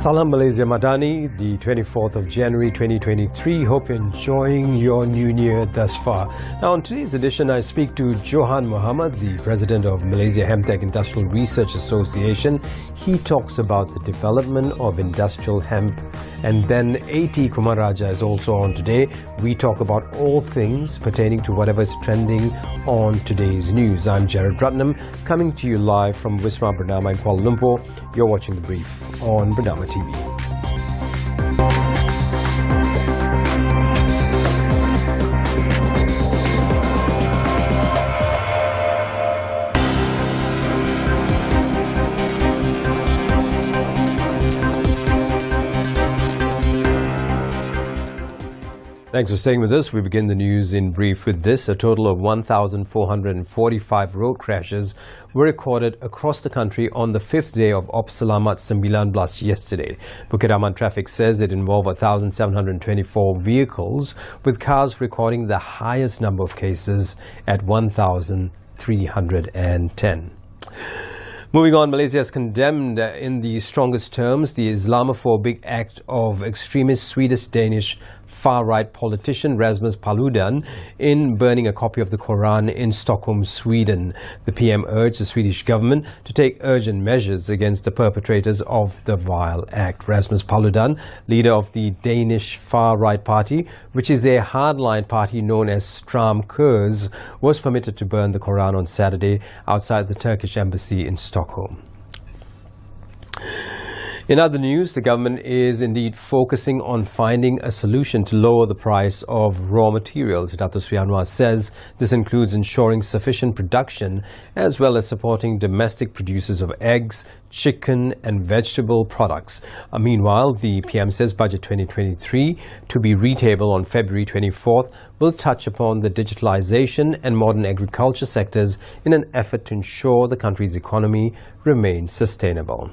Salam Malaysia Madani, the 24th of January 2023. Hope you're enjoying your new year thus far. Now on today's edition, I speak to Johan Muhammad, the president of Malaysia Hemtech Industrial Research Association. He talks about the development of industrial hemp. And then A.T. Kumaraja is also on today. We talk about all things pertaining to whatever is trending on today's news. I'm Jared Ratnam, coming to you live from Wisma Bernama in Kuala Lumpur. You're watching The Brief on Bernama TV. Thanks for staying with us. We begin the news in brief with this. A total of 1,445 road crashes were recorded across the country on the fifth day of Op Selamat 19 yesterday. Bukit Aman Traffic says it involved 1,724 vehicles, with cars recording the highest number of cases at 1,310. Moving on, Malaysia has condemned in the strongest terms the Islamophobic act of extremist Swedish-Danish far-right politician Rasmus Paludan in burning a copy of the Quran in Stockholm, Sweden. The PM urged the Swedish government to take urgent measures against the perpetrators of the vile act. Rasmus Paludan, leader of the Danish far-right party, which is a hardline party known as Stram Kurs, was permitted to burn the Quran on Saturday outside the Turkish embassy in Stockholm. In other news, the government is indeed focusing on finding a solution to lower the price of raw materials. Dato Sri Anwar says this includes ensuring sufficient production as well as supporting domestic producers of eggs, chicken and vegetable products. Meanwhile, the PM says Budget 2023, to be retabled on February 24th, will touch upon the digitalization and modern agriculture sectors in an effort to ensure the country's economy remains sustainable.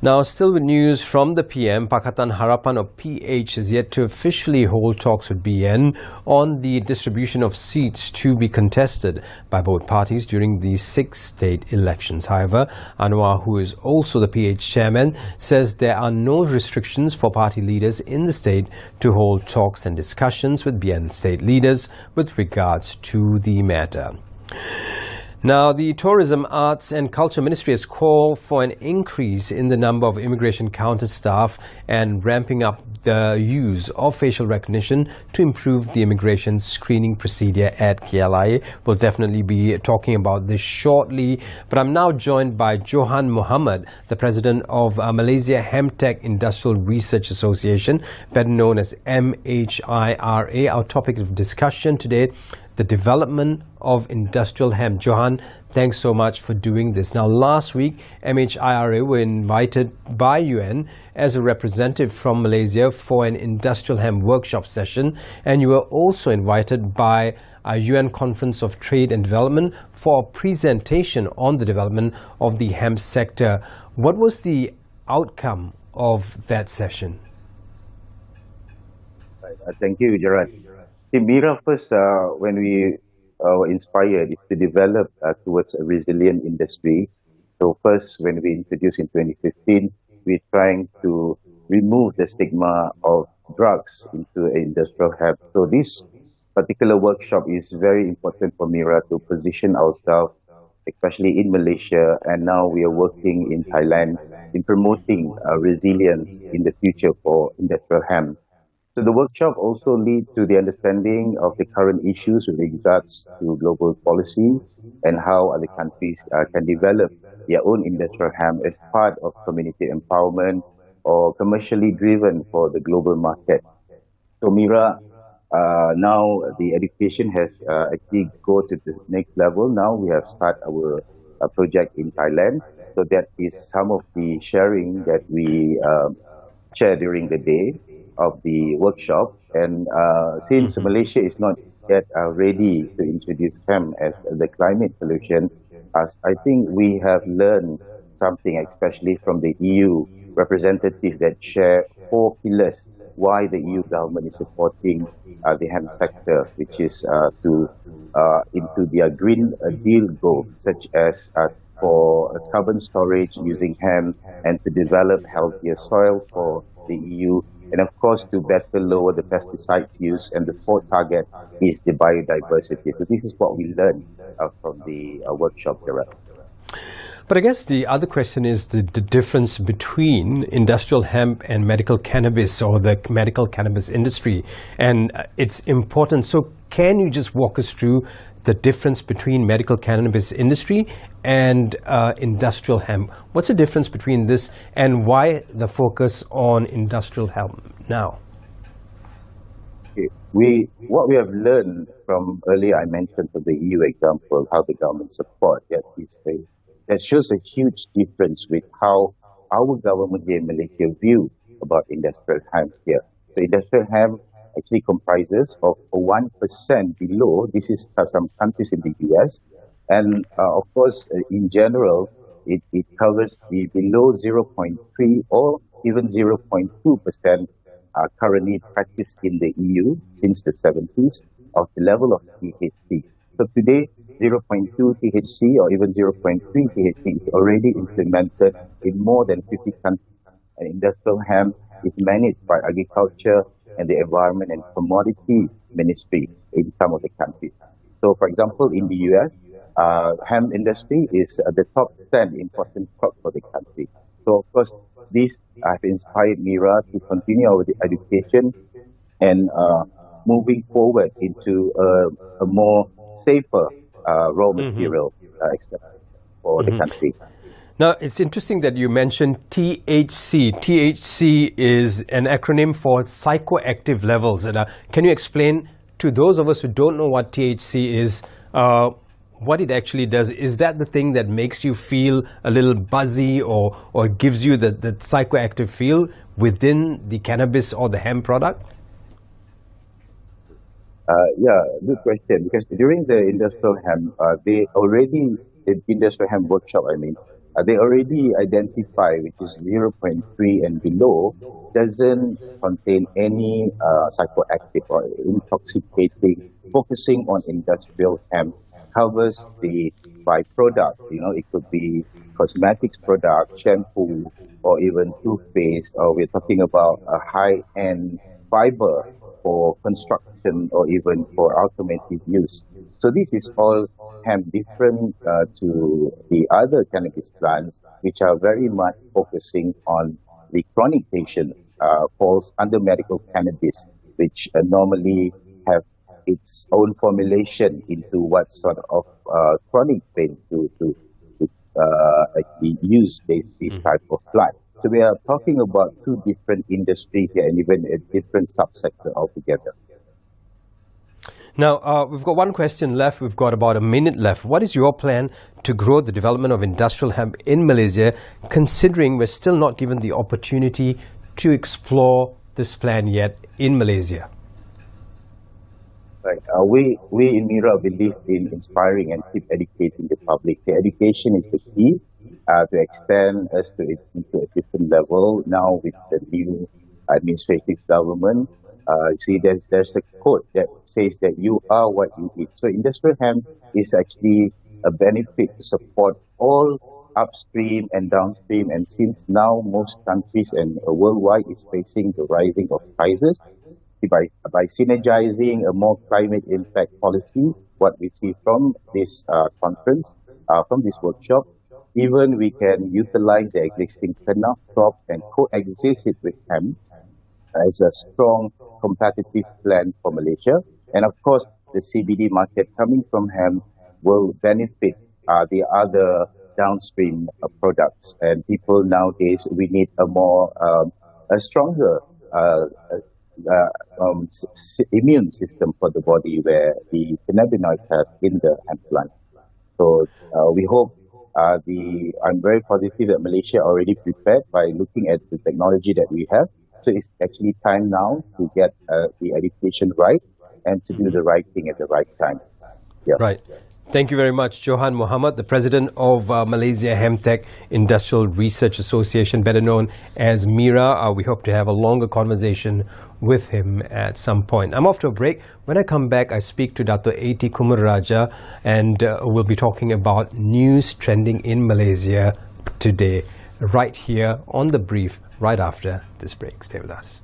Now, still with news from the PM, Pakatan Harapan or PH is yet to officially hold talks with BN on the distribution of seats to be contested by both parties during the 6 state elections. However, Anwar, who is also the PH chairman, says there are no restrictions for party leaders in the state to hold talks and discussions with BN state leaders with regards to the matter. Now, the Tourism, Arts and Culture Ministry has called for an increase in the number of immigration counter staff and ramping up the use of facial recognition to improve the immigration screening procedure at KLIA. We'll definitely be talking about this shortly, but I'm now joined by Johan Muhammad, the president of Malaysia Hemtech Industrial Research Association, better known as MHIRA. Our topic of discussion today, the development of industrial hemp. Johan, thanks so much for doing this. Now, last week, MHIRA were invited by UN as a representative from Malaysia for an industrial hemp workshop session, and you were also invited by a UN Conference of Trade and Development for a presentation on the development of the hemp sector. What was the outcome of that session? Thank you, Gerard. MIRA first, when we were inspired, is to develop towards a resilient industry. So first, when we introduced in 2015, we're trying to remove the stigma of drugs into industrial hemp. So this particular workshop is very important for MIRA to position ourselves, especially in Malaysia, and now we are working in Thailand in promoting resilience in the future for industrial hemp. So the workshop also leads to the understanding of the current issues with regards to global policy and how other countries can develop their own industrial hemp as part of community empowerment or commercially driven for the global market. So MIRA, now the education has actually go to the next level. Now we have started our project in Thailand. So that is some of the sharing that we share during the day of the workshop, and since Malaysia is not yet ready to introduce hemp as the climate solution, as I think we have learned something, especially from the EU representative, that share 4 pillars why the EU government is supporting the hemp sector, which is to into their Green Deal goal, such as for carbon storage using hemp and to develop healthier soil for the EU, and of course to better lower the pesticides use. And the fourth target is the biodiversity. So this is what we learned from the workshop, Gerard. But I guess the other question is the difference between industrial hemp and medical cannabis, or the medical cannabis industry, and its importance. So can you just walk us through the difference between medical cannabis industry and industrial hemp? What's the difference between this, and why the focus on industrial hemp now? What we have learned from earlier, I mentioned from the EU example, how the government support that shows a huge difference with how our government here in Malaysia view about industrial hemp here. So industrial hemp actually comprises of 1% below. This is some countries in the US. And of course, in general, it covers the below 0.3 or even 0.2% currently practiced in the EU since the 70s of the level of THC. So today, 0.2 THC or even 0.3 THC is already implemented in more than 50 countries. And industrial hemp is managed by Agriculture and the Environment and Commodity Ministry in some of the countries. So, for example, in the US, hemp industry is the top 10 important crop for the country. So, of course, this has inspired MIRA to continue our education and moving forward into a more safer raw material for the country. Now, it's interesting that you mentioned THC. THC is an acronym for psychoactive levels. And, can you explain to those of us who don't know what THC is, what it actually does? Is that the thing that makes you feel a little buzzy or gives you the psychoactive feel within the cannabis or the hemp product? Good question. Because during the industrial hemp, the industrial hemp workshop, they already identify which is 0.3 and below doesn't contain any psychoactive or intoxicating. Focusing on industrial hemp covers the byproduct. It could be cosmetics product, shampoo, or even toothpaste, or we're talking about a high-end fiber for construction or even for automotive use. So this is all hemp, different to the other cannabis plants, which are very much focusing on the chronic patients, falls under medical cannabis, which normally have its own formulation into what sort of chronic pain to actually use this type of plant. So we are talking about two different industries here and even a different subsector altogether. Now, we've got one question left. We've got about a minute left. What is your plan to grow the development of industrial hemp in Malaysia, considering we're still not given the opportunity to explore this plan yet in Malaysia? Right. We in MIRA believe in inspiring and keep educating the public. The education is the key to extend us into a different level now with the new administrative government. There's a quote that says that you are what you eat. So industrial hemp is actually a benefit to support all upstream and downstream. And since now most countries and worldwide is facing the rising of prices, by synergizing a more climate impact policy, what we see from this conference, from this workshop, even we can utilize the existing kernel crop and coexist it with hemp as a strong competitive plan for Malaysia. And of course, the CBD market coming from hemp will benefit the other downstream products. And people nowadays, we need a stronger immune system for the body, where the cannabinoid has in the hemp plant. So we hope I'm very positive that Malaysia already prepared by looking at the technology that we have. So it's actually time now to get the education right and to do the right thing at the right time. Yeah. Right. Thank you very much, Johan Muhammad, the president of Malaysia Hemtech Industrial Research Association, better known as MIRA. We hope to have a longer conversation with him at some point. I'm off to a break. When I come back, I speak to Dr. A.T. Kumaraja, and we'll be talking about news trending in Malaysia today, right here on The Brief, right after this break. Stay with us.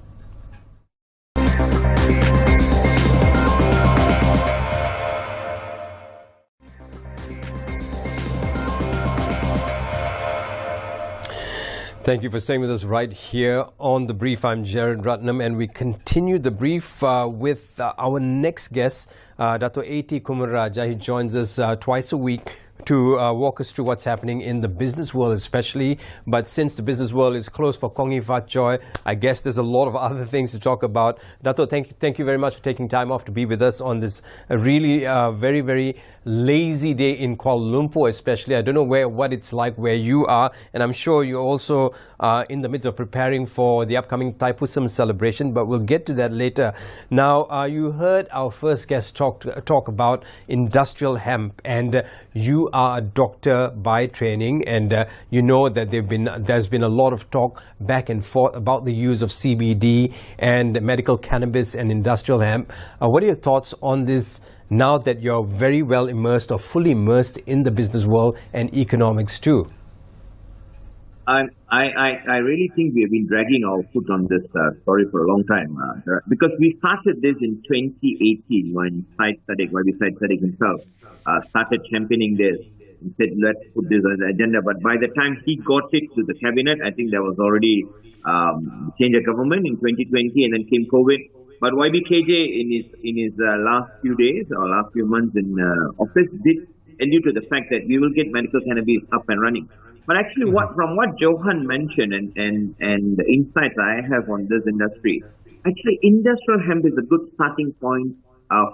Thank you for staying with us right here on The Brief. I'm Jared Ratnam, and we continue The Brief with our next guest, Dr. A.T. Kumaraja. He joins us twice a week to walk us through what's happening in the business world especially. But since the business world is closed for Kongi Fat Choi, I guess there's a lot of other things to talk about. Dato, thank you very much for taking time off to be with us on this really very, very lazy day in Kuala Lumpur especially. I don't know what it's like where you are, and I'm sure you're also in the midst of preparing for the upcoming Thaipusam celebration, but we'll get to that later. Now, you heard our first guest talk about industrial hemp, and you are a doctor by training, and you know that there's been a lot of talk back and forth about the use of CBD and medical cannabis and industrial hemp. What are your thoughts on this now that you're very well immersed or fully immersed in the business world and economics too? I really think we have been dragging our foot on this story for a long time because we started this in 2018 when Syed Saddiq himself started championing this and said, let's put this on the agenda. But by the time he got it to the cabinet, I think there was already change of government in 2020, and then came COVID. But YBKJ in his last few days or last few months in office did allude to the fact that we will get medical cannabis up and running. But actually, from what Johan mentioned and the insights I have on this industry, actually industrial hemp is a good starting point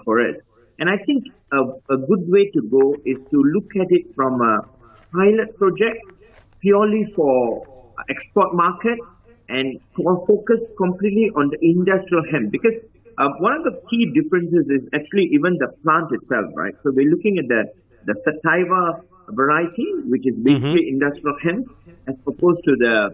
for us. And I think a good way to go is to look at it from a pilot project purely for export market and focus completely on the industrial hemp. Because one of the key differences is actually even the plant itself, right? So we're looking at the sativa variety, which is basically industrial hemp, as opposed to the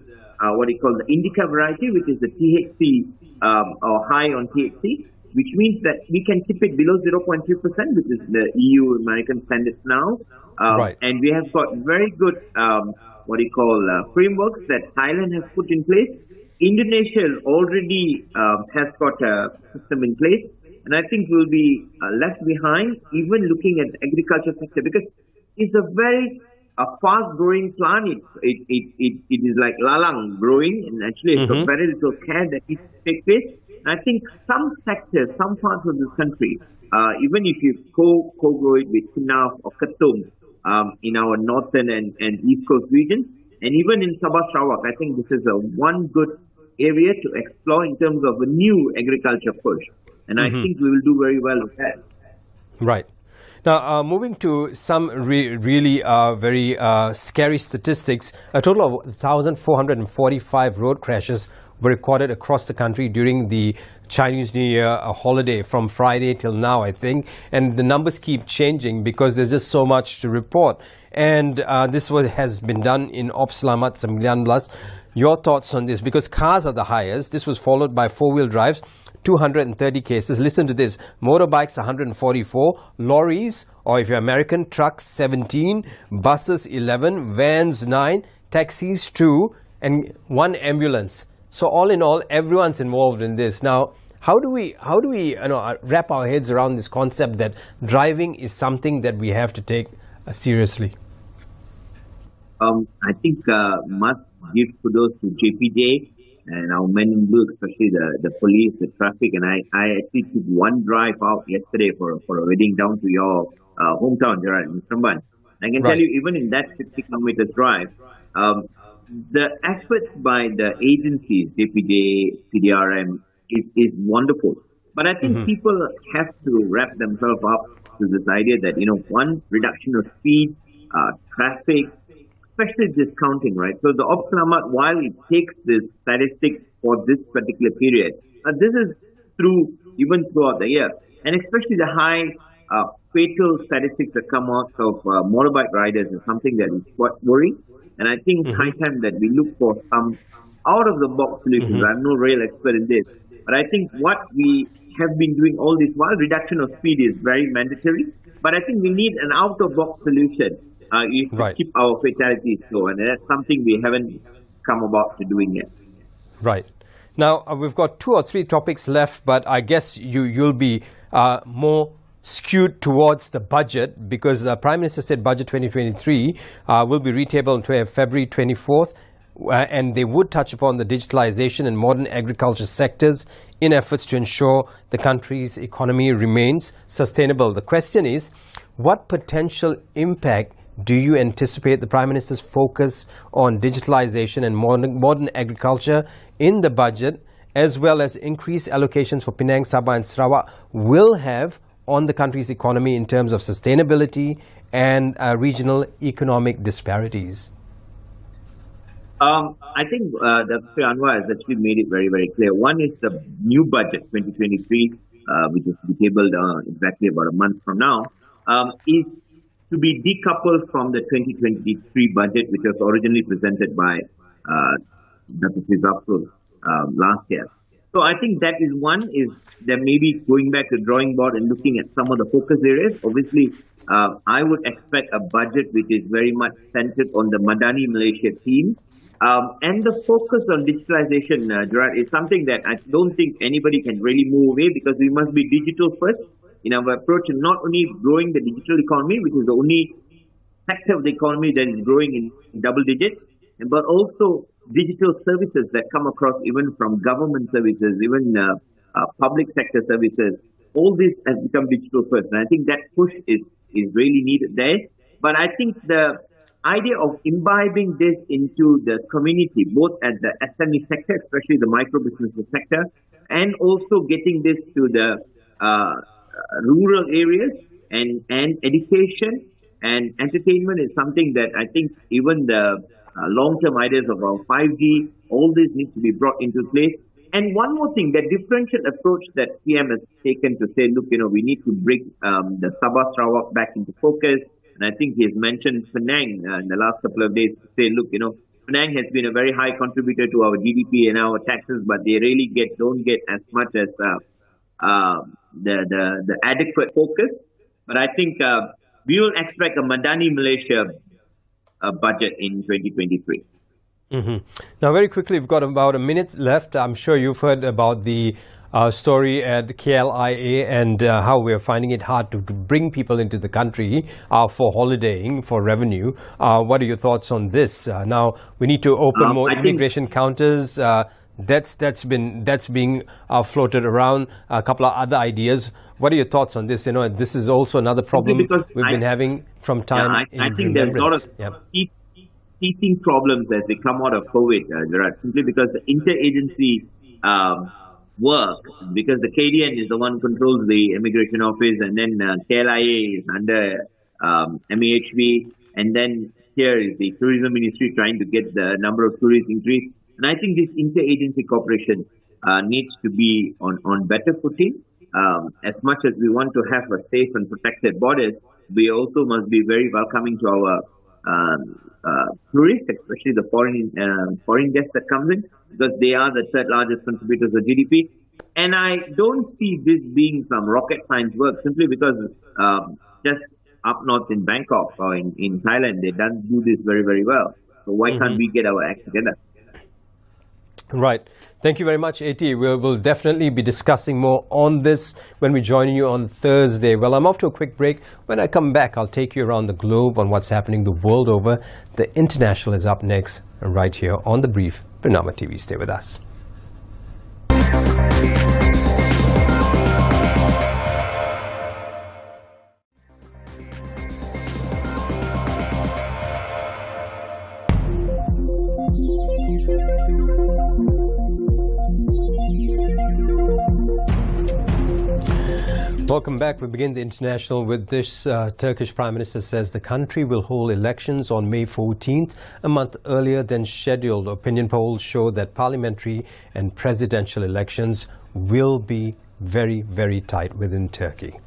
what you call the indica variety, which is the THC or high on THC, which means that we can keep it below 0.3%, which is the EU American standards now. Right. And we have got very good frameworks that Thailand has put in place. Indonesia already has got a system in place, and I think we'll be left behind even looking at the agriculture sector, because it's a very fast-growing plant. It is like lalang growing, and actually it's got very little care that needs to take place. And I think some sectors, some parts of this country, even if you co-grow it with Kenaf or Ketum in our northern and east coast regions, and even in Sabah Sarawak, I think this is one good area to explore in terms of a new agriculture push. And I think we will do very well with that. Right. Now, moving to some really very scary statistics, a total of 1,445 road crashes were recorded across the country during the Chinese New Year holiday from Friday till now, I think. And the numbers keep changing because there's just so much to report. And this has been done in Ops Selamat 19. Your thoughts on this? Because cars are the highest. This was followed by four-wheel drives, 230 cases. Listen to this. Motorbikes, 144. Lorries, or if you're American, trucks, 17. Buses, 11. Vans, 9. Taxis, 2. And 1 ambulance. So all in all, everyone's involved in this. Now, how do we wrap our heads around this concept that driving is something that we have to take seriously? I think must give kudos to JPJ and our men in blue, especially the police, the traffic. And I actually took one drive out yesterday for a wedding down to your hometown, Gerard, in Seremban. I can tell you, even in that 50 kilometers drive, the efforts by the agencies, JPJ, PDRM, is wonderful. But I think people have to wrap themselves up to this idea that, one, reduction of speed, traffic, especially discounting, right? So the Ops Selamat, while it takes the statistics for this particular period, this is even throughout the year. And especially the high fatal statistics that come out of motorbike riders is something that is quite worrying. And I think it's high time that we look for some out-of-the-box solutions. I'm no real expert in this. But I think what we have been doing all this while, reduction of speed is very mandatory. But I think we need an out-of-box solution to keep our fatalities low. And that's something we haven't come about to doing yet. Right. Now, we've got 2 or 3 topics left, but I guess you'll be more skewed towards the budget, because the Prime Minister said Budget 2023 will be retabled on February 24th, and they would touch upon the digitalization and modern agriculture sectors in efforts to ensure the country's economy remains sustainable. The question is, what potential impact do you anticipate the Prime Minister's focus on digitalization and modern agriculture in the budget, as well as increased allocations for Penang, Sabah and Sarawak, will have on the country's economy in terms of sustainability and regional economic disparities? I think Dr. Anwar has actually made it very, very clear. One is the new budget 2023, which is to be tabled exactly about a month from now, is to be decoupled from the 2023 budget, which was originally presented by Dr. Fizafrul last year. So I think that is one, is that maybe going back to the drawing board and looking at some of the focus areas. Obviously, I would expect a budget which is very much centered on the Madani Malaysia theme. And the focus on digitalization, Gerard, is something that I don't think anybody can really move away, because we must be digital first in our approach, and not only growing the digital economy, which is the only sector of the economy that is growing in double digits, but also digital services that come across, even from government services, even public sector services. All this has become digital first. And I think that push is really needed there. But I think the idea of imbibing this into the community, both at the SME sector, especially the micro businesses sector, and also getting this to the rural areas and education and entertainment, is something that I think even the long-term ideas of our 5G, all this needs to be brought into place. And one more thing, that differential approach that PM has taken to say, look, we need to bring the Sabah Sarawak back into focus. And I think he has mentioned Penang in the last couple of days to say, look, Penang has been a very high contributor to our GDP and our taxes, but they really don't get as much as the adequate focus. But I think we will expect a Madani Malaysia budget in 2023. Now, very quickly, we've got about a minute left. I'm sure you've heard about the story at the KLIA and how we're finding it hard to bring people into the country for holidaying, for revenue. What are your thoughts on this? Now, we need to open more immigration counters. That's being floated around. A couple of other ideas. What are your thoughts on this? This is also another problem we've been having from time. I think there's a lot of teething problems as they come out of COVID, Gerard, simply because the interagency work, because the KDN is the one who controls the immigration office, and then KLIA is under MEHB, and then here is the tourism ministry trying to get the number of tourists increased. And I think this interagency cooperation needs to be on better footing. As much as we want to have a safe and protected borders, we also must be very welcoming to our tourists, especially the foreign guests that come in, because they are the third largest contributors of GDP. And I don't see this being some rocket science work, simply because just up north in Bangkok or in Thailand, they do this very, very well. So why can't we get our act together? Right. Thank you very much, AT. We'll definitely be discussing more on this when we join you on Thursday. Well, I'm off to a quick break. When I come back, I'll take you around the globe on what's happening the world over. The International is up next, right here on The Brief, Pranama TV. Stay with us. Welcome back. We begin the International with this. Turkish Prime Minister says the country will hold elections on May 14th, a month earlier than scheduled. Opinion polls show that parliamentary and presidential elections will be very, very tight within Turkey.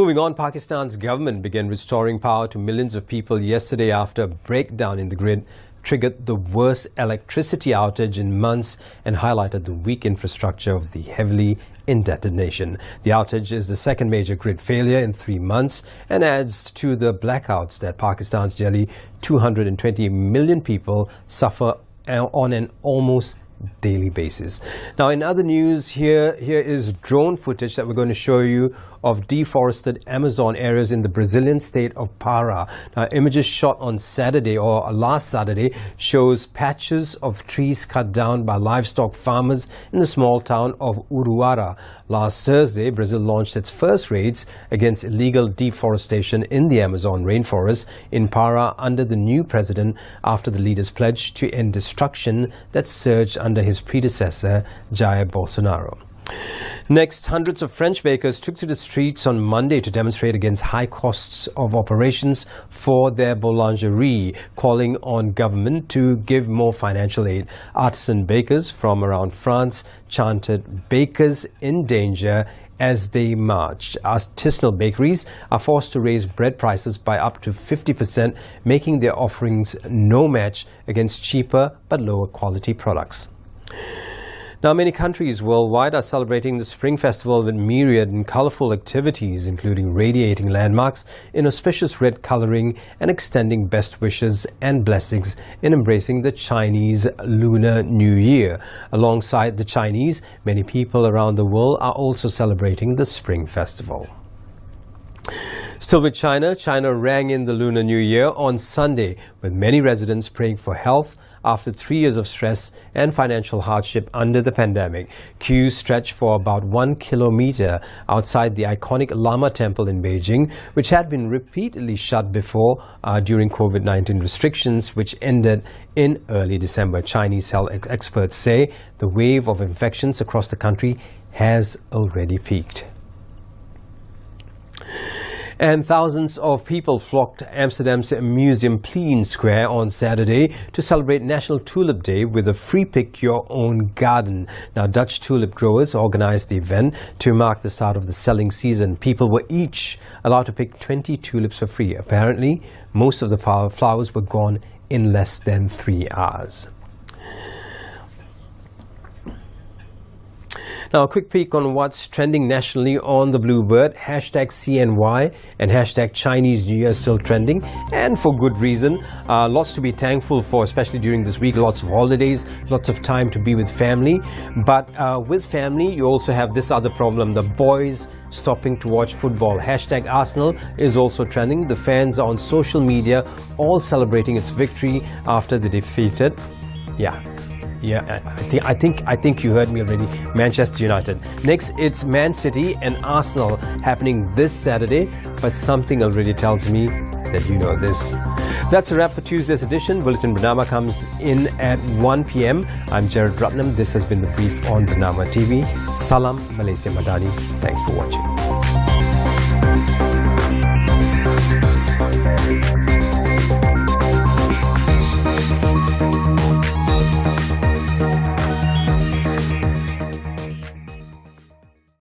Moving on, Pakistan's government began restoring power to millions of people yesterday after a breakdown in the grid triggered the worst electricity outage in months and highlighted the weak infrastructure of the heavily indebted nation. The outage is the second major grid failure in 3 months and adds to the blackouts that Pakistan's nearly 220 million people suffer on an almost daily basis. Now, in other news, here is drone footage that we're going to show you of deforested Amazon areas in the Brazilian state of Pará. Now, images shot on Saturday or last Saturday shows patches of trees cut down by livestock farmers in the small town of Uruara. Last Thursday, Brazil launched its first raids against illegal deforestation in the Amazon rainforest in Pará under the new president after the leader's pledge to end destruction that surged under his predecessor, Jair Bolsonaro. Next, hundreds of French bakers took to the streets on Monday to demonstrate against high costs of operations for their boulangerie, calling on government to give more financial aid. Artisan bakers from around France chanted "Bakers in danger" as they marched. Artisanal bakeries are forced to raise bread prices by up to 50%, making their offerings no match against cheaper but lower quality products. Now, many countries worldwide are celebrating the Spring Festival with myriad and colorful activities, including radiating landmarks in auspicious red coloring and extending best wishes and blessings in embracing the Chinese Lunar New Year. Alongside the Chinese, many people around the world are also celebrating the Spring Festival. Still with China, China rang in the Lunar New Year on Sunday, with many residents praying for health after 3 years of stress and financial hardship under the pandemic. Queues stretched for about 1 kilometer outside the iconic Lama Temple in Beijing, which had been repeatedly shut before during COVID-19 restrictions, which ended in early December. Chinese health experts say the wave of infections across the country has already peaked. And thousands of people flocked to Amsterdam's Museumplein Square on Saturday to celebrate National Tulip Day with a free pick your own garden. Now, Dutch tulip growers organized the event to mark the start of the selling season. People were each allowed to pick 20 tulips for free. Apparently, most of the flowers were gone in less than 3 hours. Now, a quick peek on what's trending nationally on the Bluebird. #CNY and #Chinese New Year still trending, and for good reason. Lots to be thankful for, especially during this week. Lots of holidays, lots of time to be with family. But with family, you also have this other problem, the boys stopping to watch football. #Arsenal is also trending. The fans are on social media all celebrating its victory after they defeated. Yeah, I think you heard me already. Manchester United. Next, it's Man City and Arsenal happening this Saturday, but something already tells me that you know this. That's a wrap for Tuesday's edition. Bulletin Bernama comes in at 1 p.m. I'm Jared Ratnam. This has been The Brief on Bernama TV. Salam Malaysia Madani. Thanks for watching.